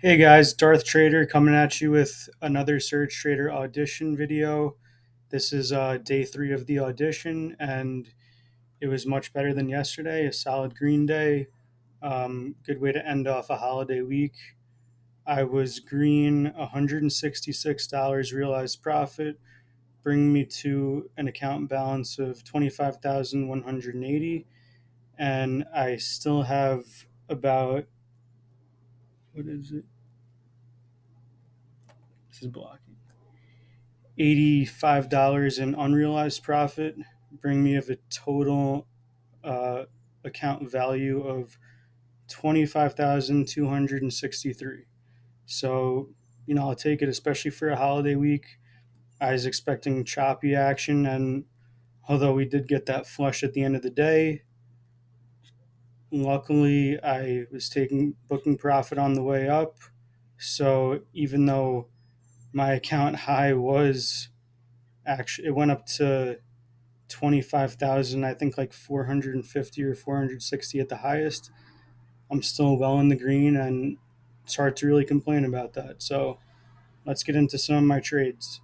Hey guys, Darth Trader coming at you with another Surge Trader audition video. This is day three of the audition, and it was much better than yesterday. A solid green day. Good way to end off a holiday week. I was green $166 realized profit, bringing me to an account balance of 25,180, and I still have about, what is it? This is blocking. $85 in unrealized profit, bring me of a total uh, account value of 25,263. So, I'll take it, especially for a holiday week. I was expecting choppy action, and although we did get that flush at the end of the day, luckily I was taking booking profit on the way up. So, even though my account high was actually, it went up to 25,000, I think like 450 or 460 at the highest. I'm still well in the green, and it's hard to really complain about that. So let's get into some of my trades.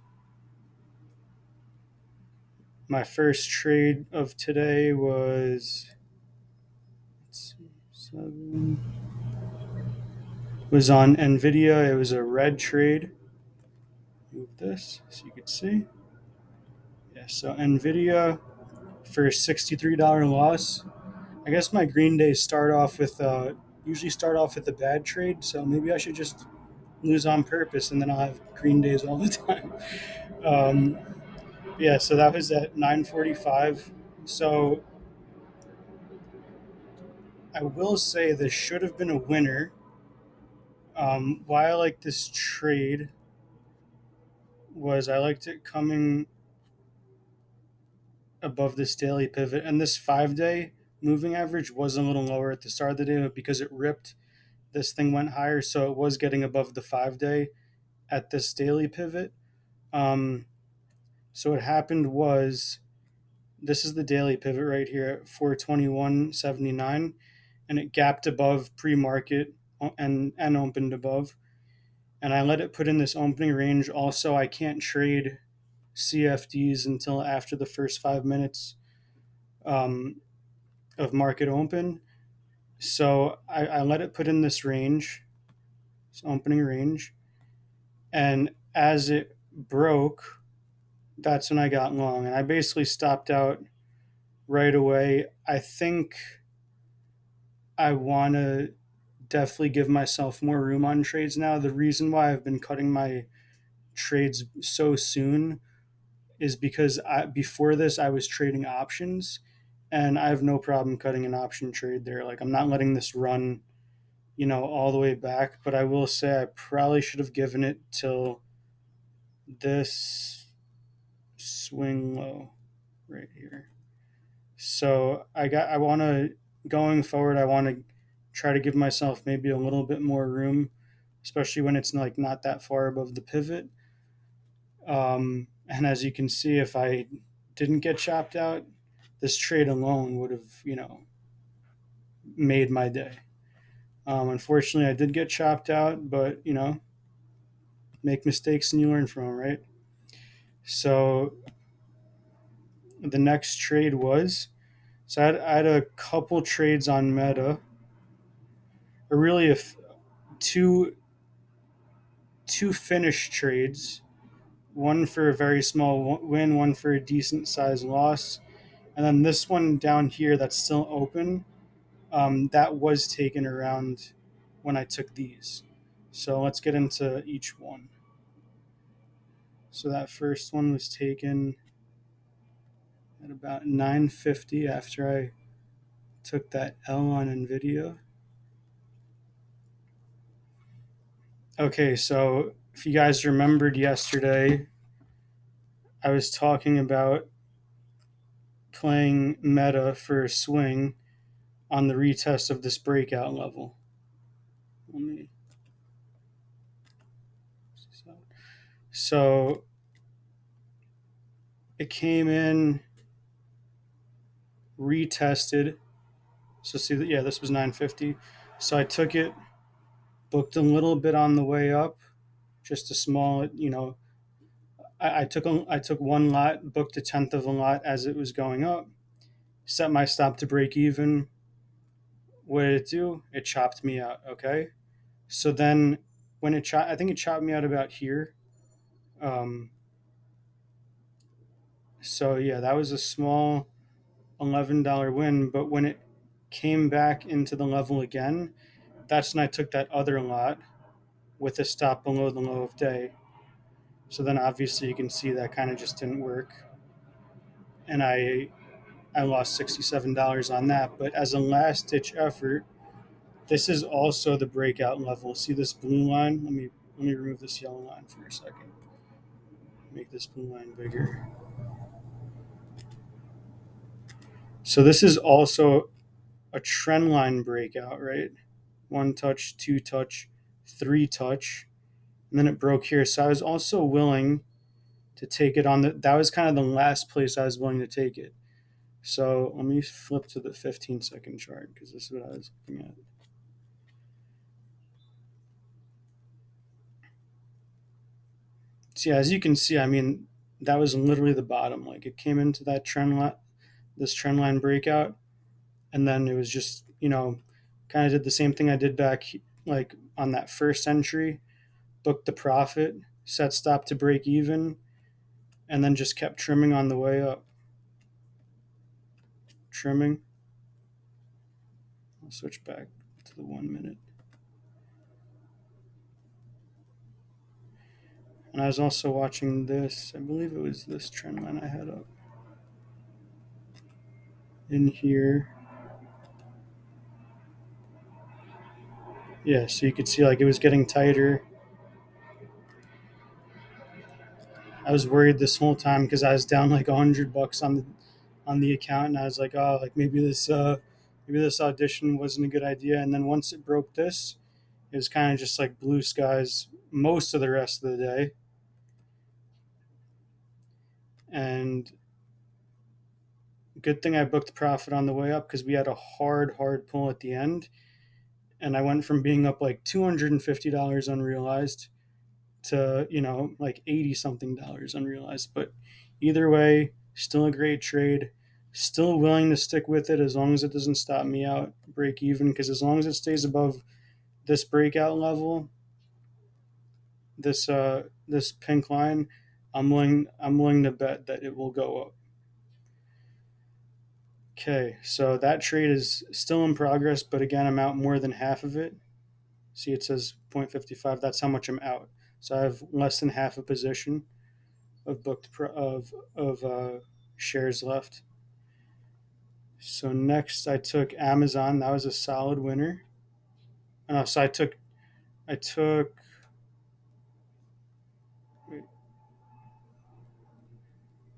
My first trade of today was, let's see, was on Nvidia. It was a red trade. Move this so you could see. Yeah, so Nvidia for a $63 loss. I guess my green days start off with usually start off with a bad trade, so maybe I should just lose on purpose, and then I'll have green days all the time. Um, yeah, so that was at 9:45. So I will say this should have been a winner. Why I like this trade was I liked it coming above this daily pivot, and this 5 day moving average was a little lower at the start of the day, but because it ripped, this thing went higher, so it was getting above the 5 day at this daily pivot. Um, so what happened was, this is the daily pivot right here at 421.79, and it gapped above pre-market and opened above. And I let it put in this opening range. Also, I can't trade CFDs until after the first 5 minutes um, of market open. So I let it put in this range, this opening range, and as it broke, that's when I got long, and I basically stopped out right away. I think I want to definitely give myself more room on trades now. The reason why I've been cutting my trades so soon is because before this I was trading options, and I have no problem cutting an option trade there. Like, I'm not letting this run, all the way back, but I will say I probably should have given it till this swing low right here. So I want to, going forward, I want to try to give myself maybe a little bit more room, especially when it's like not that far above the pivot. And as you can see, if I didn't get chopped out, this trade alone would have, made my day. Unfortunately, I did get chopped out, but make mistakes and you learn from them, right? So the next trade was, so I had a couple trades on Meta, or really two two finished trades. One for a very small win, one for a decent sized loss, and then this one down here that's still open. That was taken around when I took these. So let's get into each one. So that first one was taken at about 9:50 after I took that L on Nvidia. Okay, so if you guys remembered yesterday, I was talking about playing Meta for a swing on the retest of this breakout level. Let me. So it came in, retested. So see that, yeah, this was 950. So I took it booked a little bit on the way up, just a small, I took one lot, booked a tenth of a lot as it was going up, set my stop to break even. What did it do? It chopped me out. Okay, so then when I think it chopped me out about here. Um, so yeah, that was a small $11 win. But when it came back into the level again, that's when I took that other lot with a stop below the low of day. So then obviously you can see that kind of just didn't work, and I lost $67 on that. But as a last ditch effort, this is also the breakout level. See this blue line? Let me remove this yellow line for a second. Make this blue line bigger. So this is also a trend line breakout, right? One touch, two touch, three touch, and then it broke here. So I was also willing to take it on that was kind of the last place I was willing to take it. So let me flip to the 15-second chart because this is what I was looking at. So yeah, as you can see, I mean, that was literally the bottom. Like it came into that this trend line breakout, and then it was just kind of did the same thing I did back like on that first entry, booked the profit, set stop to break even, and then just kept trimming on the way up. Trimming. I'll switch back to the 1 minute. And I was also watching this. I believe it was this trend line I had up in here. Yeah, so you could see like it was getting tighter. I was worried this whole time because I was down like $100 on the account, and I was like, oh, like maybe this audition wasn't a good idea. And then once it broke this, it was kind of just like blue skies most of the rest of the day. And good thing I booked profit on the way up because we had a hard pull at the end, and I went from being up like $250 unrealized to like 80 something dollars unrealized. But either way, still a great trade. Still willing to stick with it as long as it doesn't stop me out break even, because as long as it stays above this breakout level, this pink line, I'm willing to bet that it will go up. Okay, so that trade is still in progress, but again, I'm out more than half of it. See, it says 0.55. That's how much I'm out. So I have less than half a position of shares left. So next, I took Amazon. That was a solid winner. So I took.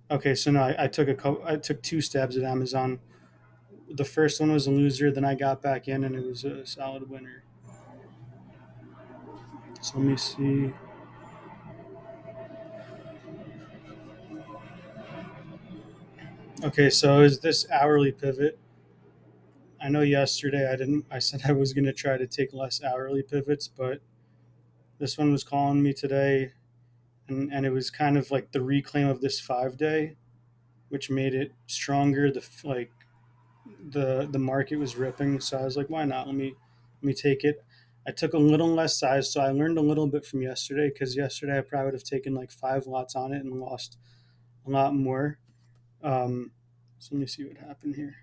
Okay, so no, I took a couple. I took two stabs at Amazon. The first one was a loser. Then I got back in, and it was a solid winner. So let me see. Okay, so is this hourly pivot? I know yesterday I didn't. I said I was going to try to take less hourly pivots, but this one was calling me today, and it was kind of like the reclaim of this 5 day, which made it stronger. The market was ripping, so I was like, why not? Let me take it. I took a little less size, so I learned a little bit from yesterday, because yesterday I probably would have taken like 5 lots on it and lost a lot more. So let me see what happened here.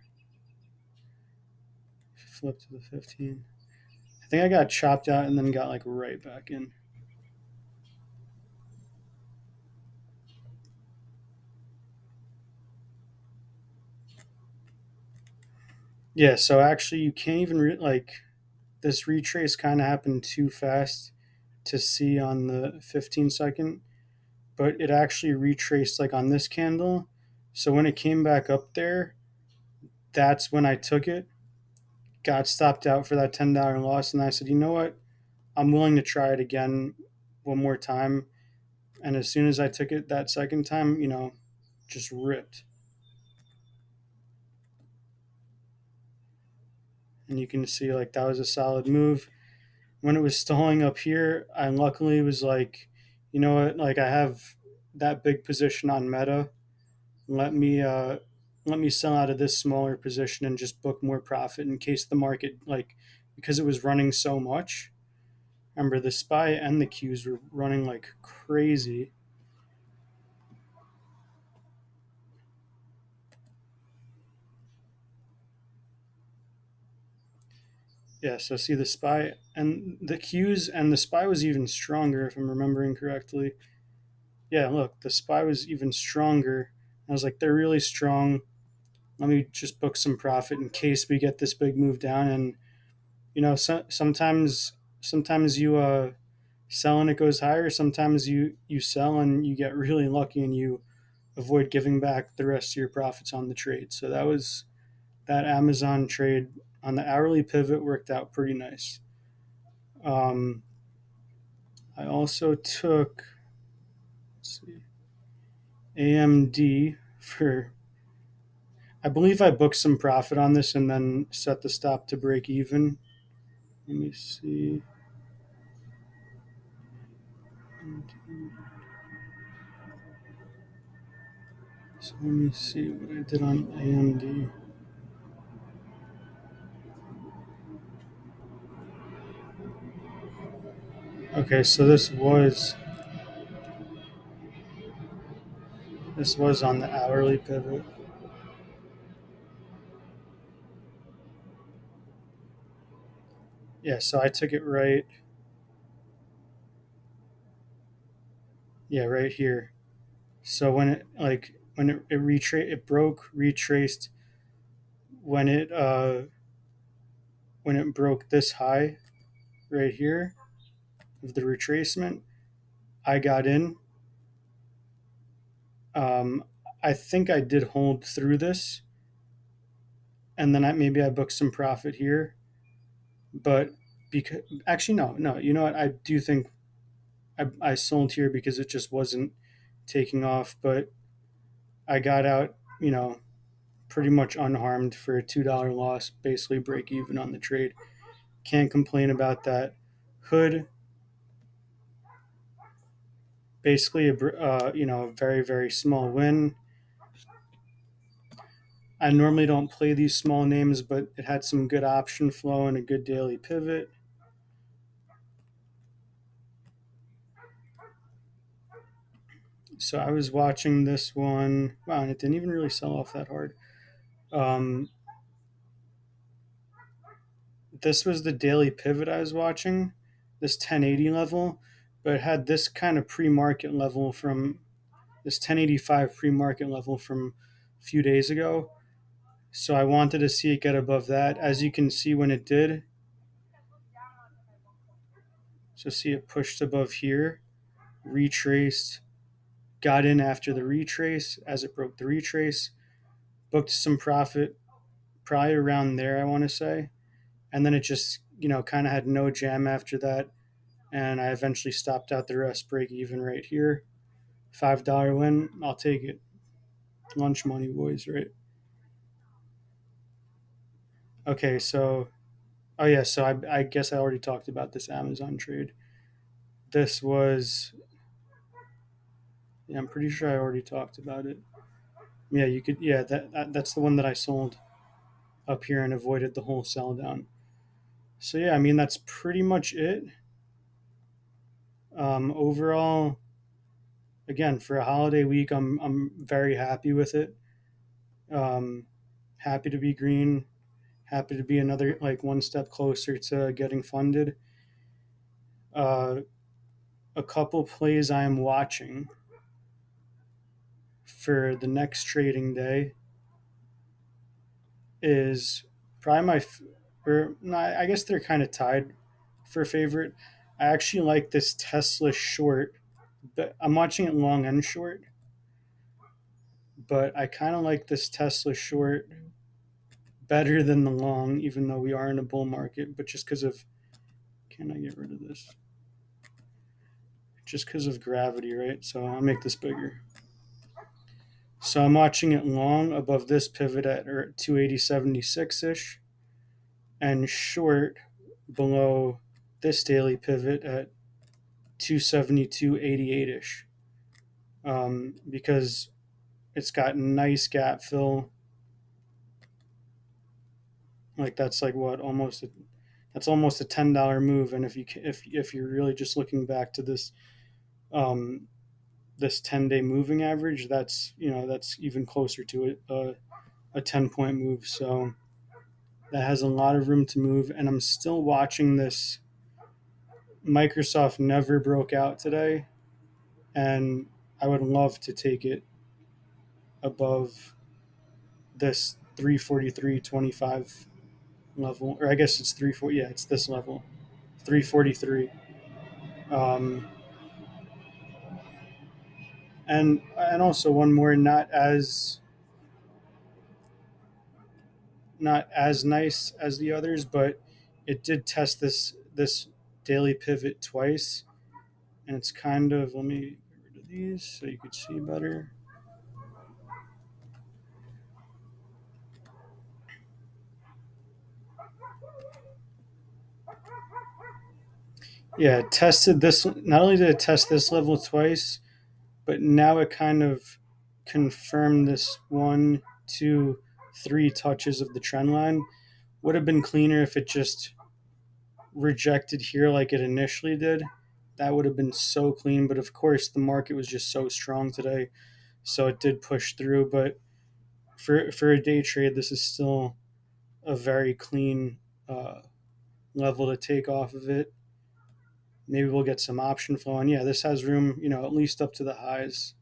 Flip to the 15. I think I got chopped out and then got like right back in. Yeah, so actually you can't even like this retrace kind of happened too fast to see on the 15-second, but it actually retraced like on this candle. So when it came back up there, that's when I took it, got stopped out for that $10 loss, and I said, you know what? I'm willing to try it again one more time. And as soon as I took it that second time, just ripped. And you can see like that was a solid move. when it was stalling up here, I luckily was like, you know what, like I have that big position on Meta. Let me let me sell out of this smaller position and just book more profit in case the market, like, because it was running so much. Remember, the SPY and the Qs were running like crazy. Yeah, so see the SPY and the Qs, and the SPY was even stronger if I'm remembering correctly. Yeah, look, the SPY was even stronger. I was like, they're really strong. Let me just book some profit in case we get this big move down. And sometimes you sell and it goes higher. Sometimes you sell and you get really lucky and you avoid giving back the rest of your profits on the trade. So that Amazon trade on the hourly pivot worked out pretty nice. Um, I also took, let's see, AMD for, I believe I booked some profit on this and then set the stop to break even. Let me see. So let me see what I did on AMD. Okay, so this was on the hourly pivot. Yeah, so I took it right. Yeah, right here. So it broke, retraced when it broke this high right here of the retracement. I got in. Um, I think I did hold through this, and then maybe I booked some profit here. But because actually no, you know what? I do think I sold here because it just wasn't taking off. But I got out, pretty much unharmed for a $2 loss, basically break even on the trade. Can't complain about that. Hood, basically a very very small win. I normally don't play these small names, but it had some good option flow and a good daily pivot. So I was watching this one. Wow, and it didn't even really sell off that hard. Um, this was the daily pivot I was watching, this 1080 level, but it had this kind of pre-market level from this 1085 pre-market level from a few days ago. So I wanted to see it get above that. As you can see, when it did, so see it pushed above here, retraced, got in after the retrace as it broke the retrace, booked some profit probably around there, I want to say. And then it just, kind of had no jam after that. And I eventually stopped out the rest, break even right here. $5 win, I'll take it. Lunch money, boys, right? Okay, so, oh yeah, so I guess I already talked about this Amazon trade. This was, yeah, I'm pretty sure I already talked about it. Yeah, you could, yeah, that's the one that I sold up here and avoided the whole sell down. So yeah, I mean that's pretty much it. Overall, again, for a holiday week, I'm very happy with it. Um, Happy to be green. Happy to be another like one step closer to getting funded. Uh, a couple plays I am watching for the next trading day is probably or no, I guess they're kind of tied for favorite. I actually like this Tesla short, but I'm watching it long and short. But I kind of like this Tesla short better than the long, even though we are in a bull market. But just because of, can I get rid of this? Just because of gravity, right? So I'll make this bigger. So I'm watching it long above this pivot at 280.76 ish, and short below this daily pivot at 272.88 ish, because it's got nice gap fill. Like that's like what almost a, that's almost a $10 move. And if you're really just looking back to um, this 10-day moving average, that's even closer to a 10-point move. So that has a lot of room to move. And I'm still watching this. Microsoft never broke out today, and I would love to take it above this 343.25 level, or I guess it's 340. Yeah, it's this level, 343. Um, and also one more, not as nice as the others, but it did test this daily pivot twice, and it's kind of, let me get rid of these so you could see better. Yeah, it tested this. Not only did it test this level twice, but now it kind of confirmed this one, two, three touches of the trend line. Would have been cleaner if it just rejected here like it initially did. That would have been so clean. But of course, the market was just so strong today, so it did push through. But for a day trade, this is still a very clean uh, level to take off of it. Maybe we'll get some option flow, and yeah, this has room, at least up to the highs,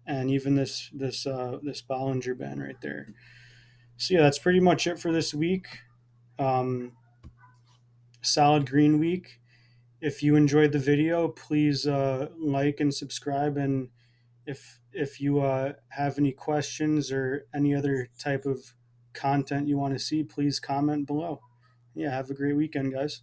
and even this Bollinger Band right there. So yeah, that's pretty much it for this week. Um, Solid green week. If you enjoyed the video, please like and subscribe. And if you have any questions or any other type of content you want to see, please comment below. Yeah, have a great weekend, guys.